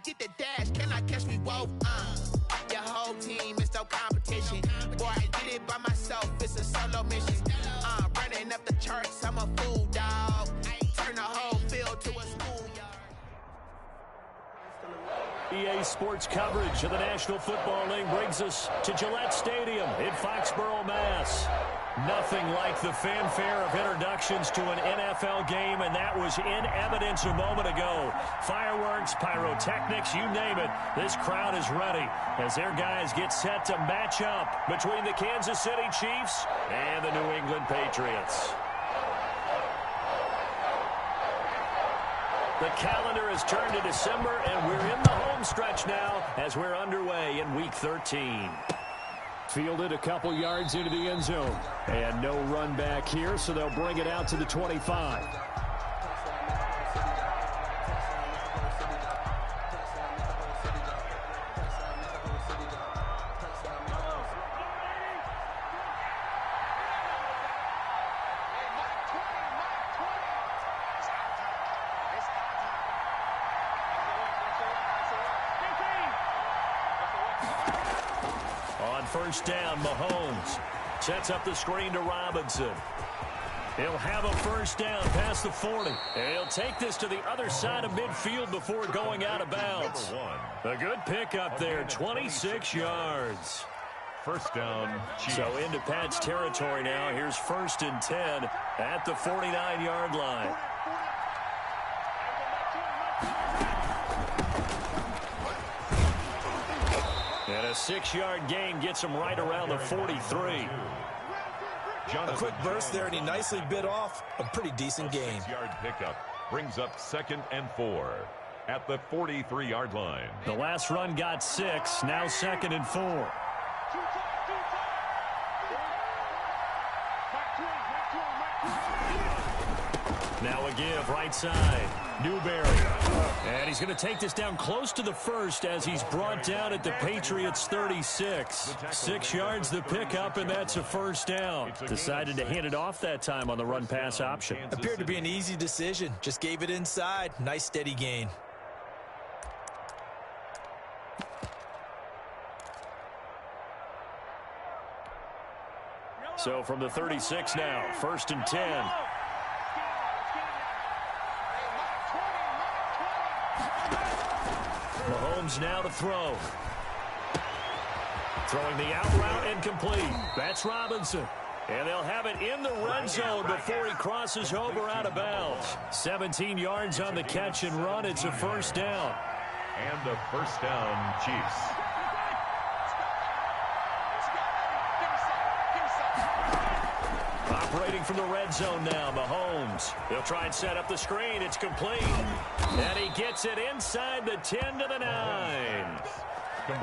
get the dash, cannot catch me, whoa, Your whole team is no competition. Boy, I did it by myself, it's a solo mission. Running up the charts, I'm a fool, dog. Turn the whole field to a schoolyard. EA Sports coverage of the National Football League brings us to Gillette Stadium in Foxborough, Mass. Nothing like the fanfare of introductions to an NFL game, and that was in evidence a moment ago. Fireworks, pyrotechnics, you name it. This crowd is ready as their guys get set to match up between the Kansas City Chiefs and the New England Patriots. The calendar has turned to December, and we're in the home stretch now as we're underway in Week 13. Fielded a couple yards into the end zone. And no run back here, so they'll bring it out to the 25. First down, Mahomes sets up the screen to Robinson. He'll have a first down past the 40. And he'll take this to the other side of midfield before going out of bounds. A good pickup there, 26 yards. First down, Chiefs. So into Pat's territory now. Here's 1st and 10 at the 49-yard line. And a 6-yard gain gets him right around the 43. A quick burst there, and he nicely bit off a pretty decent gain. 6-yard pickup brings up 2nd and 4 at the 43-yard line. The last run got 6, now 2nd and 4. Now a give right side. Newberry. And he's going to take this down close to the 1st as he's brought down at the Patriots 36. 6 yards the pickup, and that's a first down. Decided to hand it off that time on the run-pass option. Appeared to be an easy decision. Just gave it inside. Nice steady gain. So from the 36 now, 1st and 10. Mahomes now to throw. Throwing the out route incomplete. That's Robinson. And they'll have it in the red zone before he crosses over out of bounds. 17 yards on the catch and run. It's a first down. And a first down, Chiefs. Operating from the red zone now, Mahomes. They'll try and set up the screen. It's complete. And he gets it inside the 10 to the 9.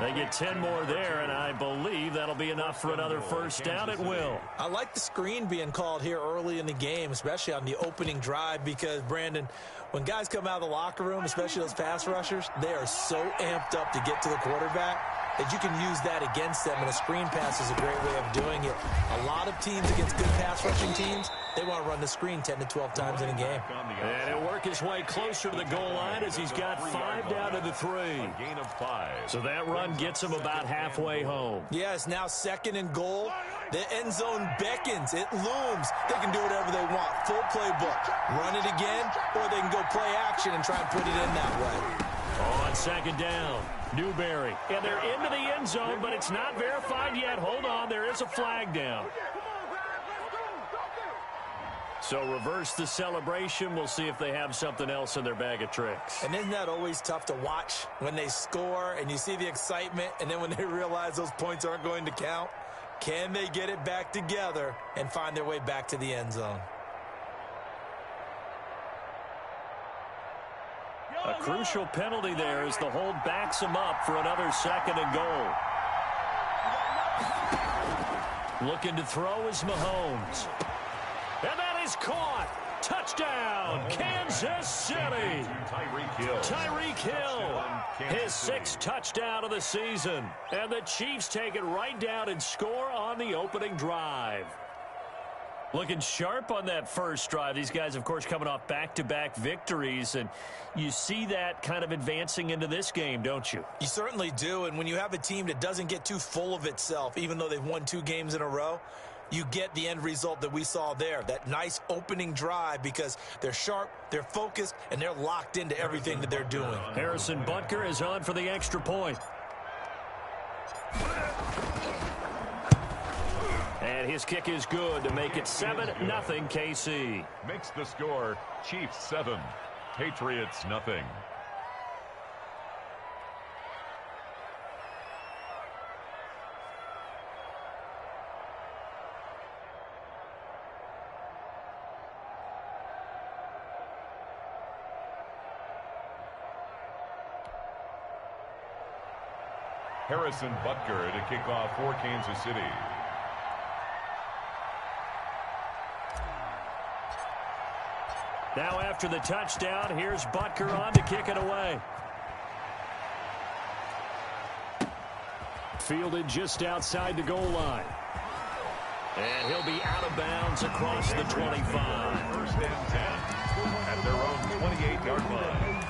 They get 10 more there, and I believe that'll be enough for another first down. It will. I like the screen being called here early in the game, especially on the opening drive, because, Brandon, when guys come out of the locker room, especially those pass rushers, they are so amped up to get to the quarterback that you can use that against them, and a screen pass is a great way of doing it. A lot of teams against good pass rushing teams, they want to run the screen 10 to 12 times in a game. And he'll work his way closer to the goal line as he's got 5 down to the 3. Gain of 5. So that run gets him about halfway home. Yeah, it's now 2nd and goal. The end zone beckons. It looms. They can do whatever they want. Full playbook. Run it again, or they can go play action and try and put it in that way. On 2nd down, Newberry. And they're into the end zone, but it's not verified yet. Hold on, there is a flag down. So reverse the celebration. We'll see if they have something else in their bag of tricks. And isn't that always tough to watch when they score and you see the excitement, and then when they realize those points aren't going to count? Can they get it back together and find their way back to the end zone? A crucial penalty there as the hold backs him up for another 2nd and goal. Looking to throw is Mahomes. And that is caught. Touchdown, Kansas City. Tyreek Hill, his 6th touchdown of the season. And the Chiefs take it right down and score on the opening drive. Looking sharp on that first drive. These guys, of course, coming off back-to-back victories, and you see that kind of advancing into this game, don't you? You certainly do, and when you have a team that doesn't get too full of itself, even though they've won 2 games in a row, you get the end result that we saw there, that nice opening drive, because they're sharp, they're focused, and they're locked into everything that they're doing. Harrison Butker is on for the extra point. And his kick is good to make it 7-0 KC. Makes the score Chiefs 7, Patriots nothing. Harrison Butker to kick off for Kansas City. Now after the touchdown, here's Butker on to kick it away. Fielded just outside the goal line. And he'll be out of bounds across the 25. First and 10 at their own 28-yard line.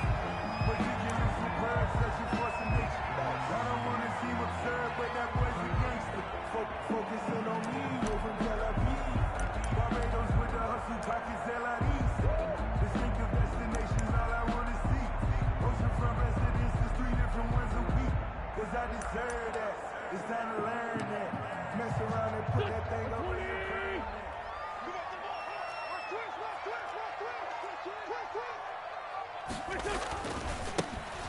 It's time to learn that. Mess around and put that thing over there.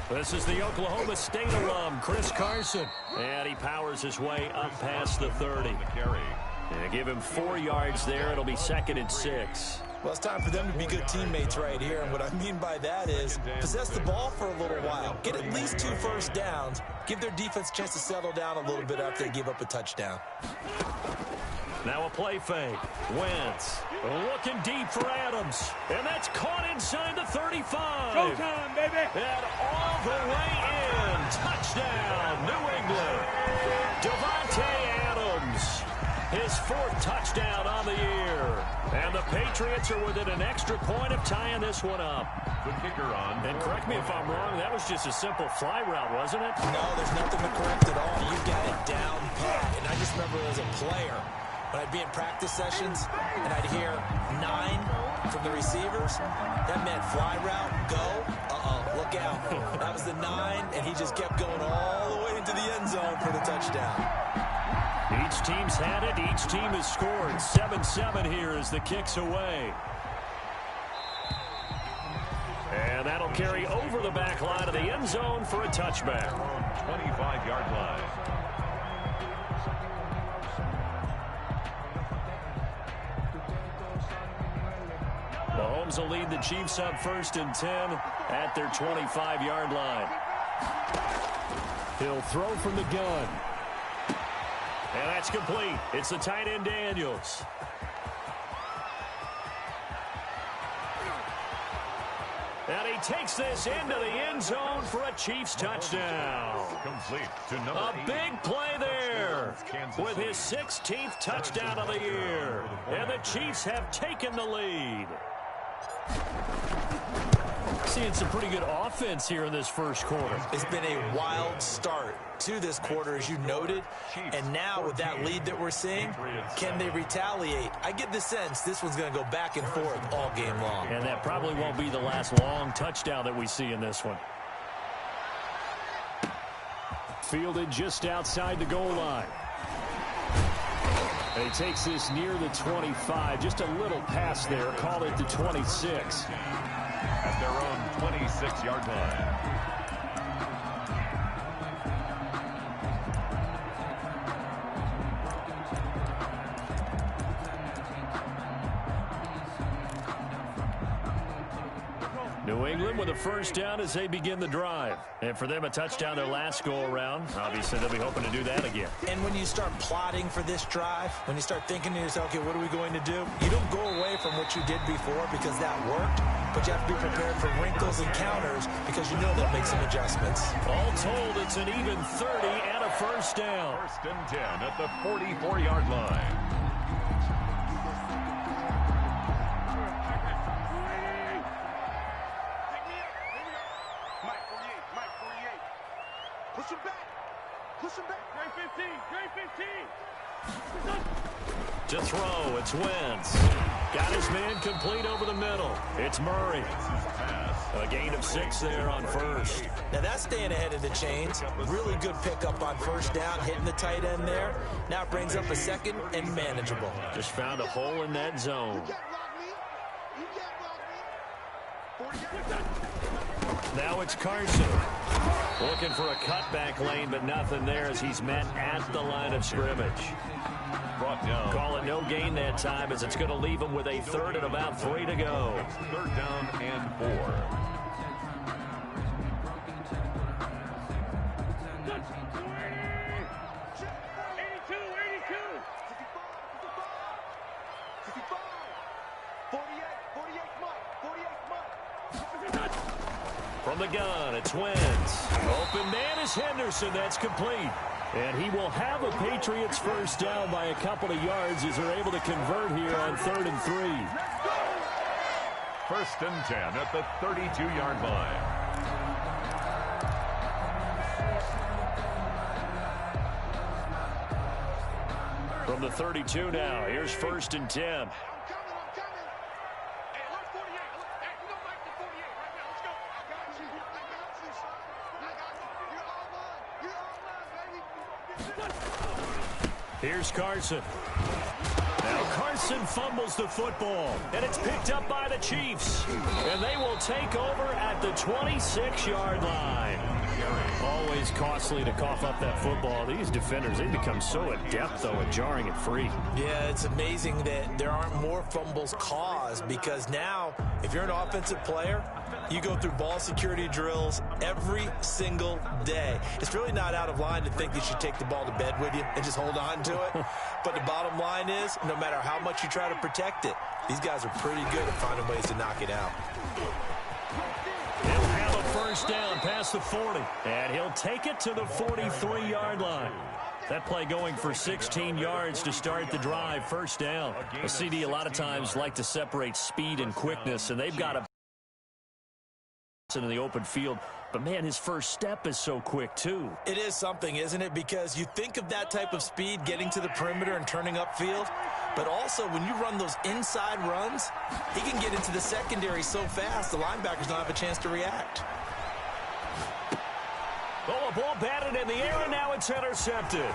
This is the Oklahoma State alum, Chris Carson. And he powers his way up past the 30. And give him 4 yards there. It'll be 2nd and 6. Well, it's time for them to be good teammates right here. And what I mean by that is possess the ball for a little while. Get at least 2 first downs. Give their defense a chance to settle down a little bit after they give up a touchdown. Now a play fake. Wentz looking deep for Adams. And that's caught inside the 35. Showtime, baby. And all the way in. Touchdown, New England. Devontae Adams. His 4th touchdown on the year. And the Patriots are within an extra point of tying this one up. The kicker on. And correct me if I'm wrong, that was just a simple fly route, wasn't it? No, there's nothing to correct at all. You got it down pat. And I just remember as a player, when I'd be in practice sessions and I'd hear 9 from the receivers, that meant fly route, go, look out. That was the 9, and he just kept going all the way into the end zone for the touchdown. Each team's had it. Each team has scored. 7-7 here as the kick's away. And that'll carry over the back line of the end zone for a touchback. 25-yard line. Mahomes will lead the Chiefs up 1st and 10 at their 25-yard line. He'll throw from the gun. And that's complete. It's the tight end Daniels. And he takes this into the end zone for a Chiefs touchdown. Complete to number A 8. big play there with his 16th touchdown of the year. And the Chiefs have taken the lead. Seeing some pretty good offense here in this first quarter. It's been a wild start to this quarter, as you noted. And now with that lead that we're seeing, can they retaliate? I get the sense this one's going to go back and forth all game long. And that probably won't be the last long touchdown that we see in this one. Fielded just outside the goal line. And he takes this near the 25. Just a little pass there. Call it the 26. At their own 26-yard line. New England with a first down as they begin the drive. And for them, a touchdown their last go-around. Obviously, they'll be hoping to do that again. And when you start plotting for this drive, when you start thinking to yourself, okay, what are we going to do? You don't go away from what you did before because that worked, but you have to be prepared for wrinkles and counters because you know they'll make some adjustments. All told, it's an even 30 and a first down. 1st and 10 at the 44-yard line. Mike, 48. Push him back. Push him back. Grade 15. Grade 15. To throw, it's Wentz. Got his man complete over the middle. It's Murray. A gain of 6 there on first. Now that's staying ahead of the chains. Really good pickup on first down, hitting the tight end there. Now it brings up a second and manageable. Just found a hole in that zone. Now it's Carson. Looking for a cutback lane, but nothing there as he's met at the line of scrimmage. Brought down. Call it no gain that time as it's going to leave him with a third and about 3 to go. Third down and 4. From the gun, it's Wentz. Open man is Henderson. That's complete. And he will have a Patriots first down by a couple of yards as they're able to convert here on 3rd and 3. First and 10 at the 32-yard line. From the 32 now, here's 1st and 10. Here's Carson. Now Carson fumbles the football, and it's picked up by the Chiefs. And they will take over at the 26-yard line. Always costly to cough up that football. These defenders, they become so adept, though, at jarring it free. Yeah, it's amazing that there aren't more fumbles caused because now, if you're an offensive player, you go through ball security drills every single day. It's really not out of line to think you should take the ball to bed with you and just hold on to it. But the bottom line is, no matter how much you try to protect it, these guys are pretty good at finding ways to knock it out. He'll have a first down past the 40, and he'll take it to the 43-yard line. That play going for 16 yards to start the drive. First down. A CD a lot of times like to separate speed and quickness, and they've got a in the open field. But, man, his first step is so quick, too. It is something, isn't it? Because you think of that type of speed getting to the perimeter and turning upfield, but also when you run those inside runs, he can get into the secondary so fast the linebackers don't have a chance to react. Oh, a ball batted in the air, and now it's intercepted.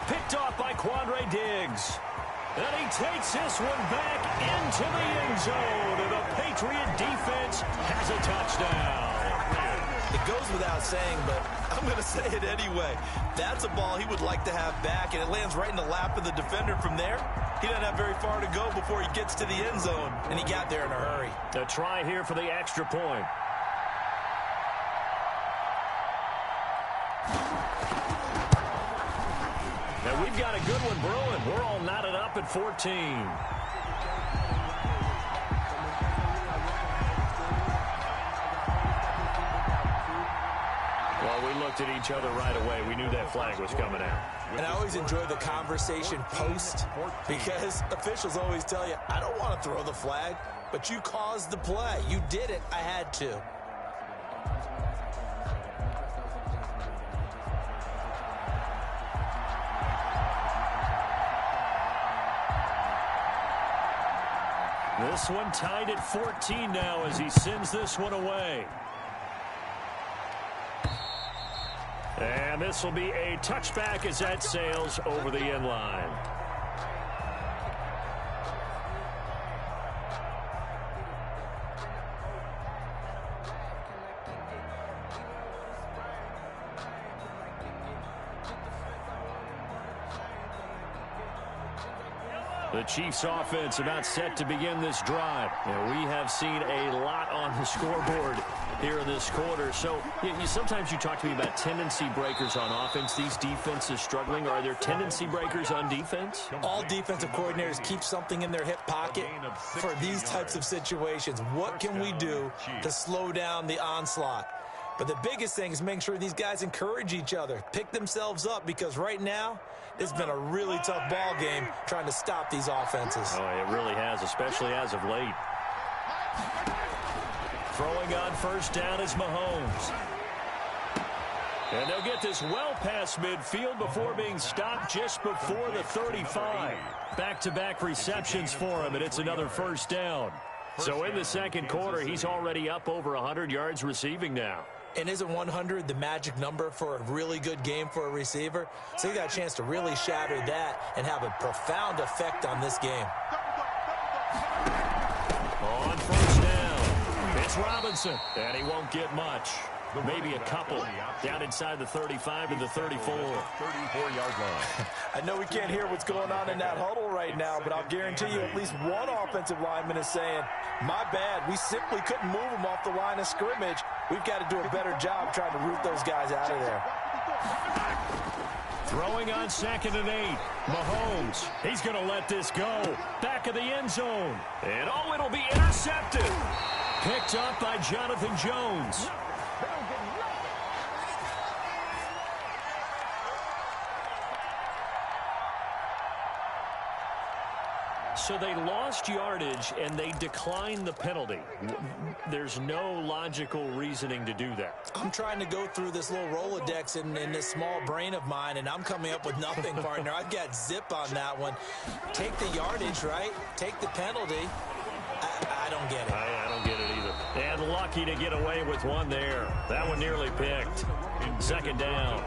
Picked off by Quandre Diggs. And he takes this one back into the end zone, and the Patriot defense has a touchdown. It goes without saying, but I'm going to say it anyway. That's a ball he would like to have back, and it lands right in the lap of the defender from there. He doesn't have very far to go before he gets to the end zone, and he got there in a hurry. A try here for the extra point. Now we've got a good one brewing. We're all knotted up at 14. Well, we looked at each other right away. We knew that flag was coming out. And I always enjoy the conversation post because officials always tell you, I don't want to throw the flag, but you caused the play. You did it. I had to. This one tied at 14 now as he sends this one away. And this will be a touchback as that sails over the end line. The Chiefs offense about set to begin this drive. We have seen a lot on the scoreboard here in this quarter. So sometimes you talk to me about tendency breakers on offense. These defenses struggling. Are there tendency breakers on defense? All defensive coordinators keep something in their hip pocket for these types of situations. What can we do to slow down the onslaught? But the biggest thing is making sure these guys encourage each other, pick themselves up, because right now it's been a really tough ball game trying to stop these offenses. Oh, it really has, especially as of late. Throwing on first down is Mahomes. And they'll get this well past midfield before being stopped just before the 35. Back-to-back receptions for him, and it's another first down. So in the second quarter, he's already up over 100 yards receiving now. And isn't 100 the magic number for a really good game for a receiver? So he got a chance to really shatter that and have a profound effect on this game. On first down, it's Robinson, and he won't get much. Maybe a couple. Down inside the 35 to the 34. 34-yard line. I know we can't hear what's going on in that huddle right now, but I'll guarantee you at least one offensive lineman is saying, my bad, we simply couldn't move them off the line of scrimmage. We've got to do a better job trying to root those guys out of there. Throwing on 2nd and 8. Mahomes, he's going to let this go. Back of the end zone. And oh, it'll be intercepted. Picked up by Jonathan Jones. So they lost yardage, and they declined the penalty. There's no logical reasoning to do that. I'm trying to go through this little Rolodex in this small brain of mine, and I'm coming up with nothing, partner. I've got zip on that one. Take the yardage, right? Take the penalty. I don't get it. I don't get it either. And lucky to get away with one there. That one nearly picked. Second down.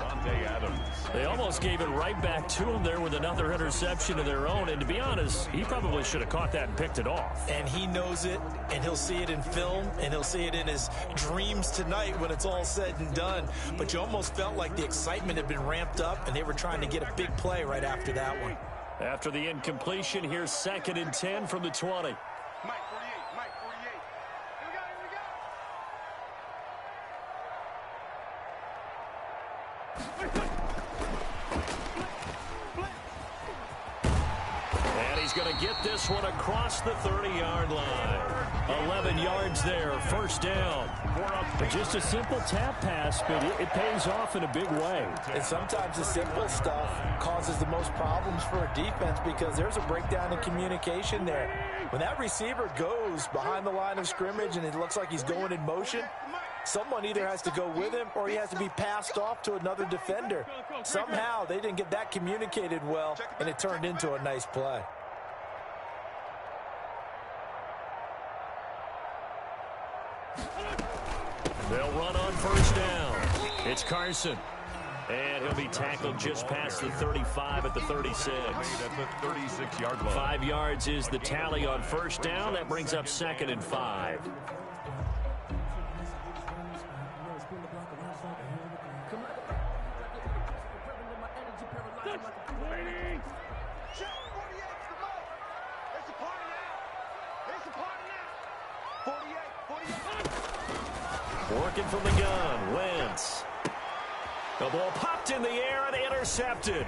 They almost gave it right back to him there with another interception of their own. And to be honest, he probably should have caught that and picked it off. And he knows it, and he'll see it in film, and he'll see it in his dreams tonight when it's all said and done. But you almost felt like the excitement had been ramped up, and they were trying to get a big play right after that one. After the incompletion, here's 2nd and 10 from the 20. And he's going to get this one across the 30-yard line. 11 yards there, first down. Just a simple tap pass, but it pays off in a big way. And sometimes the simple stuff causes the most problems for a defense because there's a breakdown in communication there. When that receiver goes behind the line of scrimmage and it looks like he's going in motion, someone either has to go with him or he has to be passed off to another defender. Somehow they didn't get that communicated well, and it turned into a nice play. They'll run on first down. It's Carson. And he'll be tackled just past the 35 at the 36. That's a 36-yard line. 5 yards is the tally on first down. That brings up 2nd and 5. Working from the gun, Wentz. The ball popped in the air and intercepted.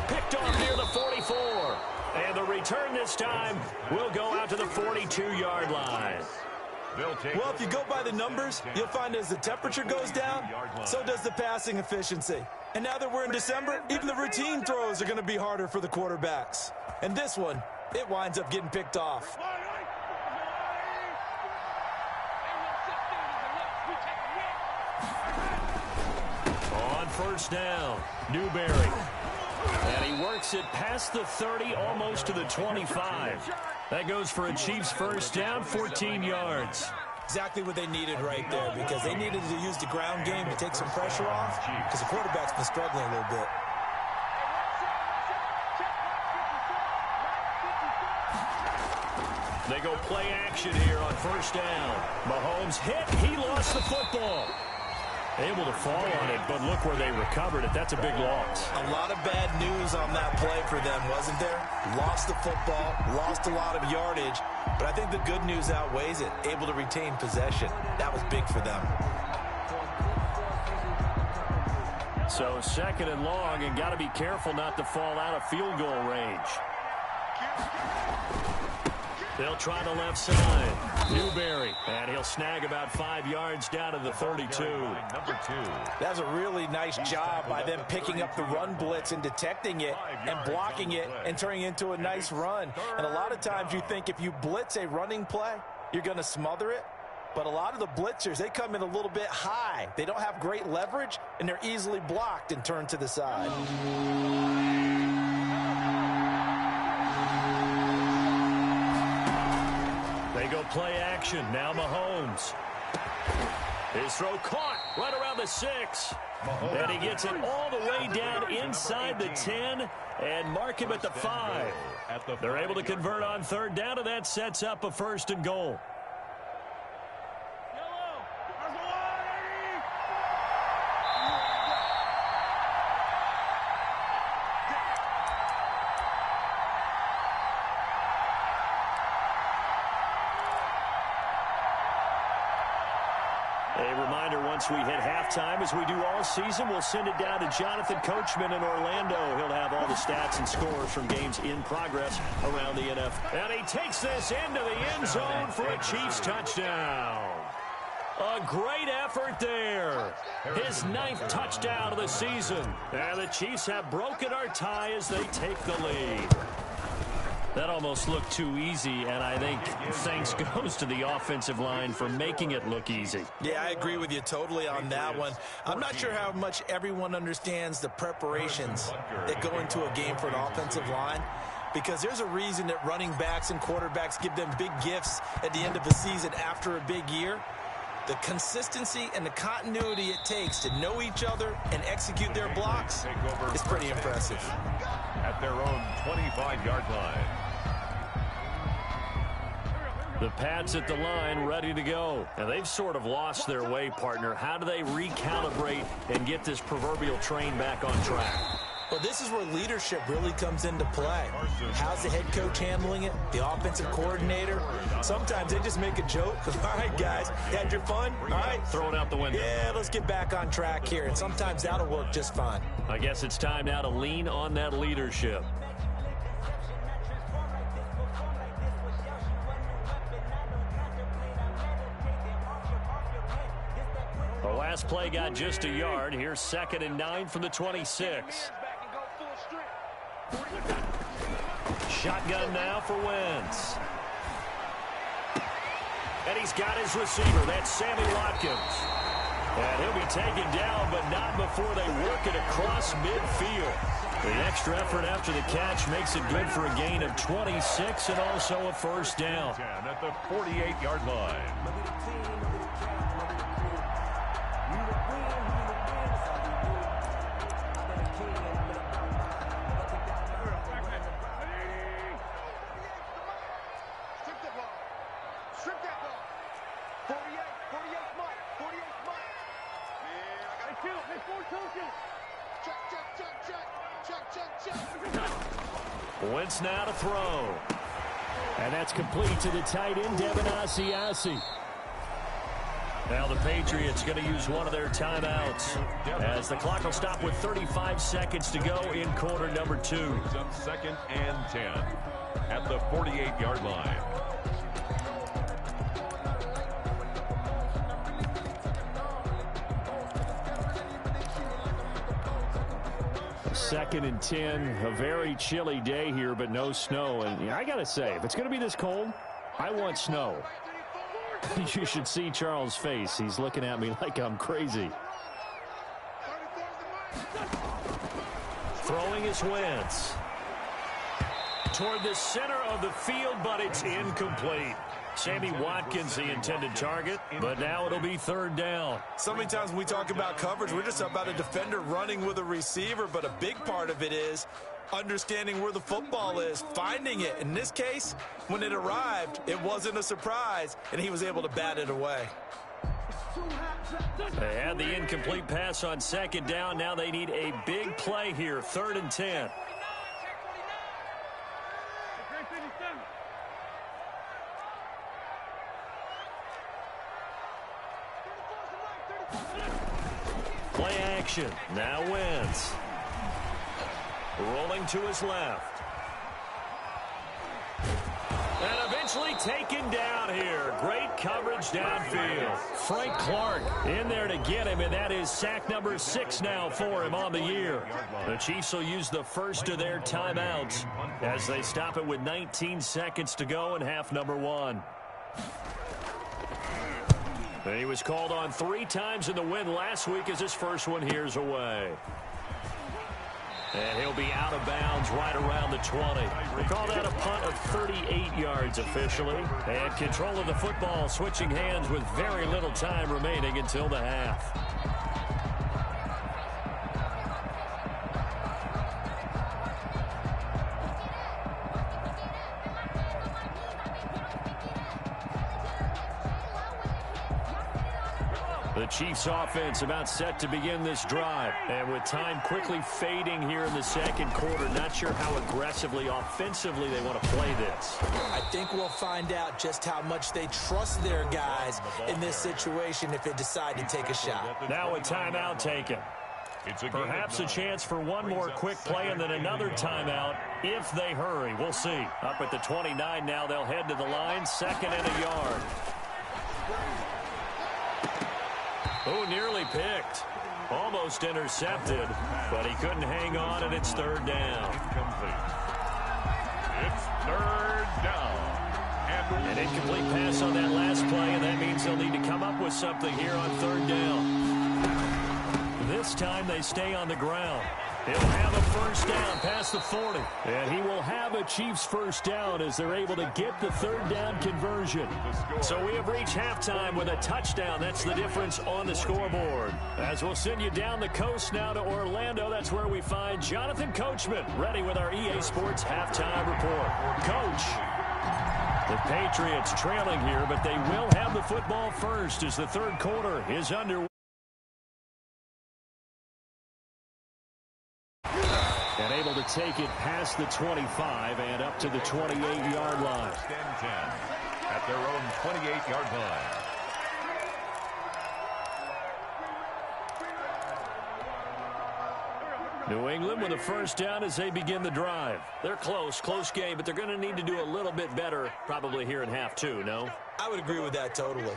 Picked off near the 44. And the return this time will go out to the 42-yard line. Well, if you go by the numbers, you'll find as the temperature goes down, so does the passing efficiency. And now that we're in December, even the routine throws are going to be harder for the quarterbacks. And this one, it winds up getting picked off. On first down, Newberry. And he works it past the 30, almost to the 25. That goes for a Chiefs first down, 14 yards. Exactly what they needed right there, because they needed to use the ground game to take some pressure off, because the quarterback's been struggling a little bit. They go play action here on first down. Mahomes hit. He lost the football. Able to fall on it, but look where they recovered it. That's a big loss. A lot of bad news on that play for them, wasn't there? Lost the football, lost a lot of yardage, but I think the good news outweighs it. Able to retain possession. That was big for them. So 2nd and long, and got to be careful not to fall out of field goal range. They'll try the left side. Newberry, and he'll snag about 5 yards down to the 32. Number 2. That's a really nice job by them picking up the run blitz and detecting it and blocking it and turning it into a nice run. And a lot of times you think if you blitz a running play, you're going to smother it. But a lot of the blitzers, they come in a little bit high. They don't have great leverage, and they're easily blocked and turned to the side. They go play action. Now Mahomes. His throw caught right around the 6. And he gets it all the way down inside the 10 and mark him at the 5. They're able to convert on third down, and that sets up a 1st and goal. A reminder, once we hit halftime, as we do all season, we'll send it down to Jonathan Coachman in Orlando. He'll have all the stats and scores from games in progress around the NFL. And he takes this into the end zone for a Chiefs touchdown. A great effort there. His 9th touchdown of the season. And the Chiefs have broken our tie as they take the lead. That almost looked too easy, and I think thanks goes to the offensive line for making it look easy. Yeah, I agree with you totally on that one. I'm not sure how much everyone understands the preparations that go into a game for an offensive line, because there's a reason that running backs and quarterbacks give them big gifts at the end of the season after a big year. The consistency and the continuity it takes to know each other and execute their blocks is pretty impressive. At their own 25-yard line. The Pats at the line ready to go. And they've sort of lost their way, partner. How do they recalibrate and get this proverbial train back on track? Well, this is where leadership really comes into play. How's the head coach handling it? The offensive coordinator? Sometimes they just make a joke. All right, guys, you had your fun? All right. Throw it out the window. Yeah, let's get back on track here. And sometimes that'll work just fine. I guess it's time now to lean on that leadership. The last play got just a yard. Here's 2nd and 9 from the 26. Shotgun now for Wentz. And he's got his receiver. That's Sammy Watkins. And he'll be taken down, but not before they work it across midfield. The extra effort after the catch makes it good for a gain of 26 and also a 1st down. At the 48-yard line. Wentz now to throw. And that's complete to the tight end, Devin Asiasi. Now the Patriots going to use one of their timeouts as the clock will stop with 35 seconds to go in quarter number 2. Up 2nd and 10 at the 48-yard line. Second and 10, a very chilly day here, but no snow. And I got to say, if it's going to be this cold, I want snow. You should see Charles' face. He's looking at me like I'm crazy. Throwing is Wentz. Toward the center of the field, but it's incomplete. Sammy Watkins, the intended target, but now it'll be 3rd down. So many times when we talk about coverage, we're just about a defender running with a receiver, but a big part of it is understanding where the football is, finding it. In this case, when it arrived, it wasn't a surprise, and he was able to bat it away. They had the incomplete pass on 2nd down. Now they need a big play here, 3rd and 10. Play action. Now Wentz. Rolling to his left. And eventually taken down here. Great coverage downfield. Frank Clark in there to get him, and that is sack number 6 now for him on the year. The Chiefs will use the first of their timeouts as they stop it with 19 seconds to go in half number 1. And he was called on 3 times in the win last week as his first one here's away. And he'll be out of bounds right around the 20. We call that a punt of 38 yards officially. And control of the football switching hands with very little time remaining until the half. The Chiefs offense about set to begin this drive. And with time quickly fading here in the second quarter, not sure how aggressively, offensively they want to play this. I think we'll find out just how much they trust their guys in this situation if they decide to take a shot. Now a timeout taken. Perhaps a chance for one more quick play and then another timeout if they hurry. We'll see. Up at the 29 now, they'll head to the line, 2nd and a yard. Oh, nearly picked. Almost intercepted, but he couldn't hang on, and it's 3rd down. Incomplete. It's 3rd down. An incomplete pass on that last play, and that means they'll need to come up with something here on 3rd down. This time they stay on the ground. He'll have a first down past the 40. And he will have a Chiefs first down as they're able to get the 3rd down conversion. So we have reached halftime with a touchdown. That's the difference on the scoreboard. As we'll send you down the coast now to Orlando, that's where we find Jonathan Coachman ready with our EA Sports halftime report. Coach, the Patriots trailing here, but they will have the football first as the 3rd quarter is underway. And able to take it past the 25 and up to the 28-yard line. Stand 10 at their own 28-yard line. New England with a first down as they begin the drive. They're close game, but they're going to need to do a little bit better probably here in half 2, no? I would agree with that totally.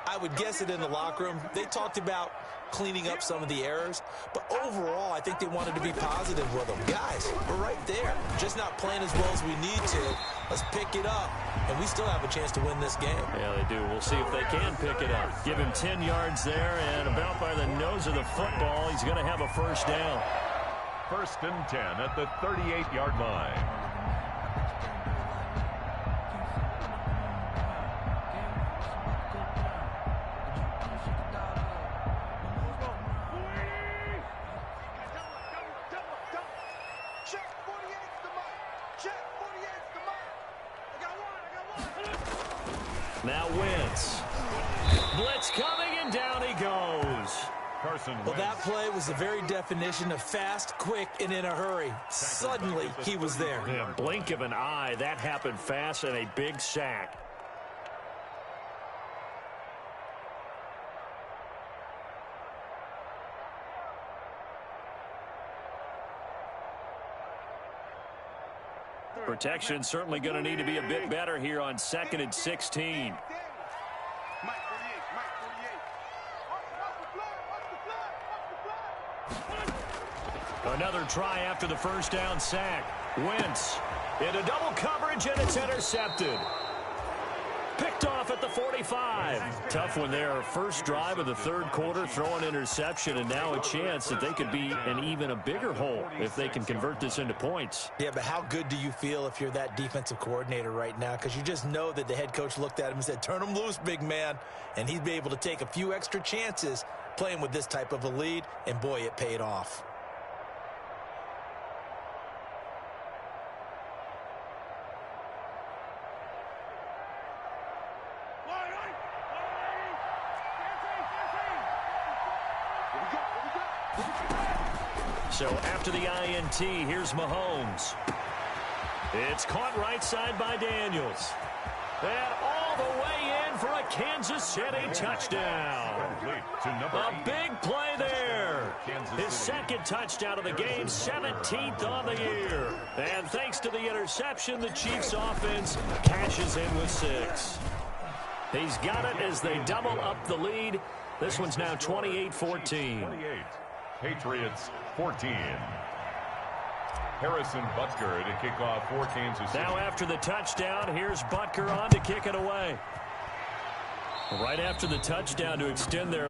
I would guess it in the locker room. They talked about cleaning up some of the errors, but overall, I think they wanted to be positive with them. Guys, we're right there. Just not playing as well as we need to. Let's pick it up, and we still have a chance to win this game. Yeah, they do. We'll see if they can pick it up. Give him 10 yards there, and about by the nose of the football, he's going to have a first down. 1st and 10 at the 38-yard line. Now Wentz. Blitz coming, and down he goes. Well, that play was the very definition of fast, quick, and in a hurry. Suddenly, he was there. Yeah, blink of an eye. That happened fast and a big sack. Protection certainly going to need to be a bit better here on 2nd and 16. Another try after the first down sack. Wentz into double coverage, and it's intercepted. Picked off at the 45. Tough one there. First drive of the 3rd quarter, throw an interception, and now a chance that they could be in even a bigger hole if they can convert this into points. Yeah, but how good do you feel if you're that defensive coordinator right now? Because you just know that the head coach looked at him and said, turn him loose, big man. And he'd be able to take a few extra chances playing with this type of a lead, and boy, it paid off. So after the INT, here's Mahomes. It's caught right side by Daniels. And all the way in for a Kansas City touchdown. A big play there. His 2nd touchdown of the game, 17th on the year. And thanks to the interception, the Chiefs offense cashes in with 6. He's got it as they double up the lead. This one's now 28-14. Patriots 14. Harrison Butker to kick off for Kansas City. Now after the touchdown, here's Butker on to kick it away. Right after the touchdown to extend their